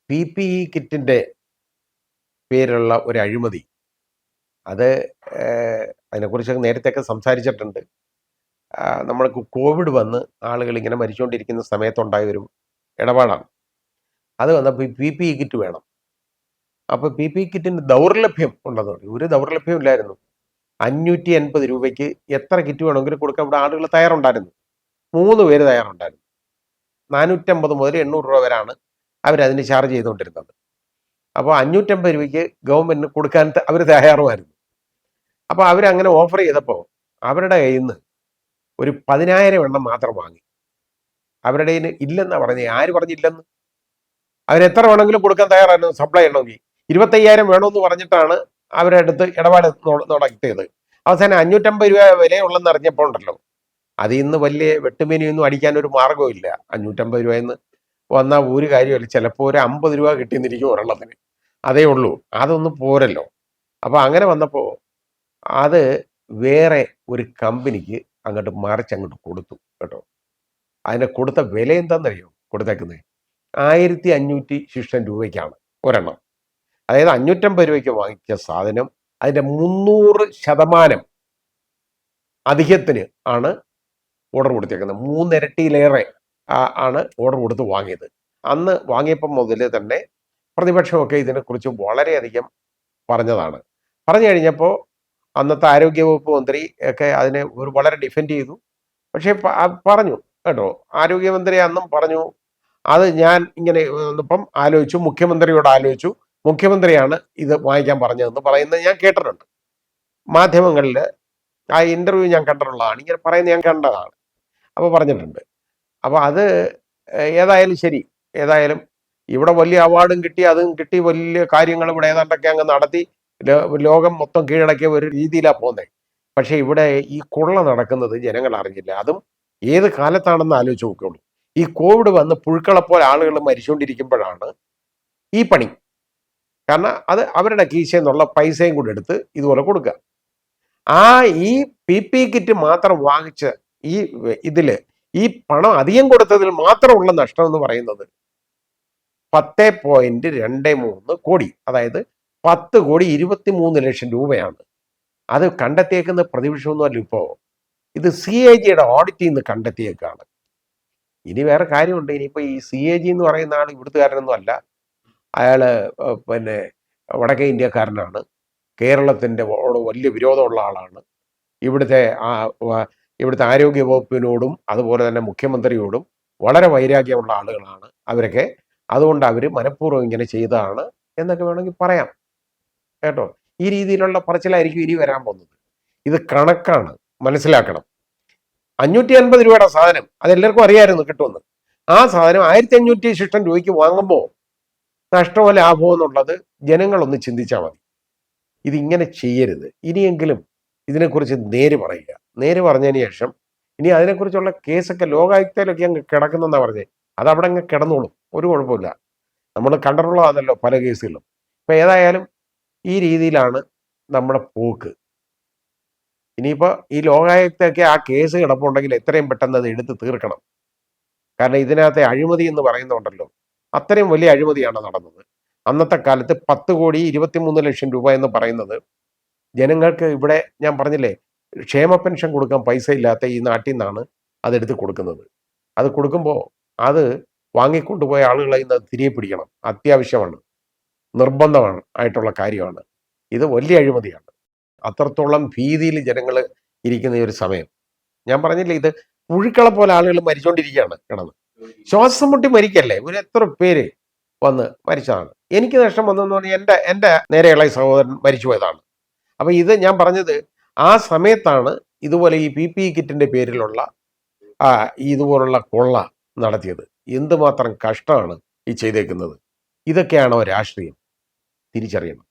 PPE കിറ്റിന്റെ പേരിലുള്ള ഒരു അഴിമതി. അത് അതിനെക്കുറിച്ച് നേരത്തെയൊക്കെ സംസാരിച്ചിട്ടുണ്ട്. നമ്മൾക്ക് കോവിഡ് വന്ന് ആളുകൾ ഇങ്ങനെ മരിച്ചുകൊണ്ടിരിക്കുന്ന സമയത്തുണ്ടായ ഒരു ഇടപാടാണ്. അത് വന്നപ്പോൾ ഈ PPE കിറ്റ് വേണം. അപ്പോൾ PPE കിറ്റിന് ദൗർലഭ്യം ഉണ്ടെന്ന് പറഞ്ഞു. ഒരു ദൗർലഭ്യം ഇല്ലായിരുന്നു. 580 രൂപയ്ക്ക് എത്ര കിറ്റ് വേണമെങ്കിലും കൊടുക്കാൻ ഇവിടെ ആളുകൾ തയ്യാറുണ്ടായിരുന്നു. 3 പേര് തയ്യാറുണ്ടായിരുന്നു. 450 മുതൽ 800 രൂപ വരെയാണ് അവരതിന് ചാർജ് ചെയ്തുകൊണ്ടിരുന്നത്. അപ്പോൾ 550 രൂപയ്ക്ക് ഗവൺമെന്റിന് കൊടുക്കാൻ അവർ തയ്യാറുമായിരുന്നു. അപ്പോൾ അവരങ്ങനെ ഓഫർ ചെയ്തപ്പോൾ അവരുടെ കയ്യിൽ നിന്ന് ഒരു 10,000 എണ്ണം മാത്രം വാങ്ങി. അവരുടെ കയ്യിൽ ഇല്ലെന്നാണ് പറഞ്ഞത്. ആര് പറഞ്ഞില്ലെന്ന്? അവരെത്ര വേണമെങ്കിലും കൊടുക്കാൻ തയ്യാറായിരുന്നു സപ്ലൈ ചെയ്യണമെങ്കിൽ. 25,000 വേണമെന്ന് പറഞ്ഞിട്ടാണ് അവരുടെ അടുത്ത് ഇടപാട് നടത്തിയത്. അവസാനം 550 രൂപ വിലയുള്ളെന്ന് അറിഞ്ഞപ്പോൾ ഉണ്ടല്ലോ, അതിൽ നിന്ന് വലിയ വെട്ടുമീനിയൊന്നും അടിക്കാൻ ഒരു മാർഗ്ഗവും ഇല്ല. 550 രൂപയെന്ന് വന്നാൽ ഒരു കാര്യമില്ല. ചിലപ്പോൾ ഒരു 50 രൂപ കിട്ടിയെന്നിരിക്കും ഒരെണ്ണത്തിന്. അതേ ഉള്ളൂ. അതൊന്നും പോരല്ലോ. അപ്പോൾ അങ്ങനെ വന്നപ്പോൾ അത് വേറെ ഒരു കമ്പനിക്ക് അങ്ങോട്ട് കൊടുത്തു കേട്ടോ. അതിനെ കൊടുത്ത വില എന്താണെന്നറിയോ കൊടുത്തേക്കുന്നത്? 1,500 രൂപയ്ക്കാണ് ഒരെണ്ണം. അതായത് 550 രൂപയ്ക്ക് വാങ്ങിച്ച സാധനം അതിൻ്റെ 300% അധികത്തിന് ആണ് ഓർഡർ കൊടുത്തേക്കുന്നത്. 3 ഇരട്ടിയിലേറെ ആണ് ഓർഡർ കൊടുത്ത് വാങ്ങിയത്. അന്ന് വാങ്ങിയപ്പം മുതൽ തന്നെ പ്രതിപക്ഷമൊക്കെ ഇതിനെക്കുറിച്ച് വളരെയധികം പറഞ്ഞതാണ്. പറഞ്ഞു കഴിഞ്ഞപ്പോൾ അന്നത്തെ ആരോഗ്യവകുപ്പ് മന്ത്രി ഒക്കെ അതിനെ വളരെ ഡിഫെൻഡ് ചെയ്തു. പക്ഷേ പറഞ്ഞു കേട്ടോ, ആരോഗ്യമന്ത്രി അന്നും പറഞ്ഞു, അത് ഞാൻ ഇങ്ങനെ ഇപ്പം ആലോചിച്ചു, മുഖ്യമന്ത്രിയോട് ആലോചിച്ചു, മുഖ്യമന്ത്രിയാണ് ഇത് വാങ്ങിക്കാൻ പറഞ്ഞതെന്ന് പറയുന്നത് ഞാൻ കേട്ടിട്ടുണ്ട്. മാധ്യമങ്ങളിൽ ആ ഇൻ്റർവ്യൂ ഞാൻ കണ്ടിട്ടുള്ളതാണ്. ഇങ്ങനെ പറയുന്നത് ഞാൻ കണ്ടതാണ്. അപ്പോൾ പറഞ്ഞിട്ടുണ്ട്. അപ്പോൾ അത് ഏതായാലും ശരി, ഏതായാലും ഇവിടെ വലിയ അവാർഡും കിട്ടി, അതും കിട്ടി, വലിയ കാര്യങ്ങൾ ഇവിടെ ഏതാണ്ടൊക്കെ അങ്ങ് നടത്തി ലോകം മൊത്തം കീഴടക്കിയ ഒരു രീതിയിലാണ് പോകുന്നത്. പക്ഷേ ഇവിടെ ഈ കൊള്ള നടക്കുന്നത് ജനങ്ങൾ അറിഞ്ഞില്ല. അതും ഏത് കാലത്താണെന്ന് ആലോചിച്ച് നോക്കുകയുള്ളൂ. ഈ കോവിഡ് വന്ന് പുഴുക്കളെപ്പോലെ ആളുകൾ മരിച്ചുകൊണ്ടിരിക്കുമ്പോഴാണ് ഈ പണി. കാരണം അത് അവരുടെ കീശയിൽ നിന്നുള്ള പൈസയും കൂടെ എടുത്ത് ഇതുപോലെ കൊടുക്കുക. ഈ PPE കിറ്റ് മാത്രം വാങ്ങിച്ച് ഈ പണം അധികം കൊടുത്തതിൽ മാത്രമുള്ള നഷ്ടം എന്ന് പറയുന്നത് 10.23 കോടി, അതായത് 10,23,00,000 രൂപയാണ്. അത് കണ്ടെത്തിയേക്കുന്ന പ്രതിപക്ഷമൊന്നുമല്ല. ഇപ്പോൾ ഇത് CAGയുടെ ഓഡിറ്റിൽ നിന്ന് കണ്ടെത്തിയേക്കാണ്. ഇനി വേറെ കാര്യമുണ്ട്. ഇനിയിപ്പോൾ ഈ CAG എന്ന് പറയുന്ന ആൾ ഇവിടുത്തുകാരനൊന്നും അല്ല. അയാൾ പിന്നെ വടക്കേ ഇന്ത്യക്കാരനാണ്. കേരളത്തിൻ്റെ വലിയ വിരോധമുള്ള ആളാണ്. ഇവിടുത്തെ ആരോഗ്യ വകുപ്പിനോടും അതുപോലെ തന്നെ മുഖ്യമന്ത്രിയോടും വളരെ വൈരാഗ്യമുള്ള ആളുകളാണ് അവരൊക്കെ. അതുകൊണ്ട് അവർ മനഃപൂർവ്വം ഇങ്ങനെ ചെയ്തതാണ് എന്നൊക്കെ വേണമെങ്കിൽ പറയാം കേട്ടോ. ഈ രീതിയിലുള്ള പറച്ചിലായിരിക്കും ഇനി വരാൻ പോകുന്നത്. ഇത് കണക്കാണ്, മനസ്സിലാക്കണം. 550 രൂപയുടെ സാധനം അതെല്ലാവർക്കും അറിയാമായിരുന്നു കിട്ടുമെന്ന്. ആ സാധനം 1,500 രൂപയ്ക്ക് വാങ്ങുമ്പോൾ നഷ്ടമോ ലാഭമോ എന്നുള്ളത് ജനങ്ങളൊന്ന് ചിന്തിച്ചാൽ മതി. ഇതിങ്ങനെ ചെയ്യരുത്. ഇനിയെങ്കിലും ഇതിനെക്കുറിച്ച് നേര് പറയുക. നേര് പറഞ്ഞതിന് ശേഷം ഇനി അതിനെക്കുറിച്ചുള്ള കേസൊക്കെ ലോകായുക്തയിലൊക്കെ അങ്ങ് കിടക്കുന്നെന്നാണ് പറഞ്ഞത്. അതവിടെ അങ്ങ് കിടന്നോളും, ഒരു കുഴപ്പമില്ല. നമ്മൾ കണ്ടിട്ടുള്ളതാണല്ലോ പല കേസുകളിലും. ഇപ്പം ഏതായാലും ഈ രീതിയിലാണ് നമ്മുടെ പോക്ക്. ഇനിയിപ്പോൾ ഈ ലോകായുക്തയൊക്കെ ആ കേസ് കിടപ്പുണ്ടെങ്കിൽ എത്രയും പെട്ടെന്ന് അത് എടുത്ത് തീർക്കണം. കാരണം ഇതിനകത്തെ അഴിമതി എന്ന് പറയുന്നുണ്ടല്ലോ, അത്രയും വലിയ അഴിമതിയാണ് നടന്നത്. അന്നത്തെ കാലത്ത് 10,23,00,000 രൂപ എന്ന് പറയുന്നത് ജനങ്ങൾക്ക് ഇവിടെ ഞാൻ പറഞ്ഞില്ലേ, ക്ഷേമ പെൻഷൻ കൊടുക്കാൻ പൈസ ഇല്ലാത്ത ഈ നാട്ടിൽ നിന്നാണ് അതെടുത്ത് കൊടുക്കുന്നത്. അത് കൊടുക്കുമ്പോൾ അത് വാങ്ങിക്കൊണ്ടുപോയ ആളുകളെ ഇന്ന് തിരികെ പിടിക്കണം. അത്യാവശ്യമാണ്, നിർബന്ധമാണ് ആയിട്ടുള്ള കാര്യമാണ്. ഇത് വലിയ അഴിമതിയാണ്. അത്രത്തോളം ഭീതിയിൽ ജനങ്ങൾ ഇരിക്കുന്ന ഈ ഒരു സമയം. ഞാൻ പറഞ്ഞില്ലേ, ഇത് പുഴുക്കളെ പോലെ ആളുകൾ മരിച്ചുകൊണ്ടിരിക്കുകയാണ് കിടന്ന്. ശ്വാസം മുട്ടി മരിക്കല്ലേ, എത്ര പേര് വന്ന് മരിച്ചതാണ്. എനിക്ക് നഷ്ടം വന്നെന്ന് പറഞ്ഞാൽ എൻ്റെ നേരെ ഇളയ സഹോദരൻ മരിച്ചു പോയതാണ്. അപ്പം ഇത് ഞാൻ പറഞ്ഞത് ആ സമയത്താണ് ഇതുപോലെ ഈ PPE കിറ്റിൻ്റെ പേരിലുള്ള ഇതുപോലുള്ള കൊള്ള നടത്തിയത്. എന്തുമാത്രം കഷ്ടമാണ് ഈ ചെയ്തേക്കുന്നത്. ഇതൊക്കെയാണോ രാഷ്ട്രീയം? തിരിച്ചറിയണം.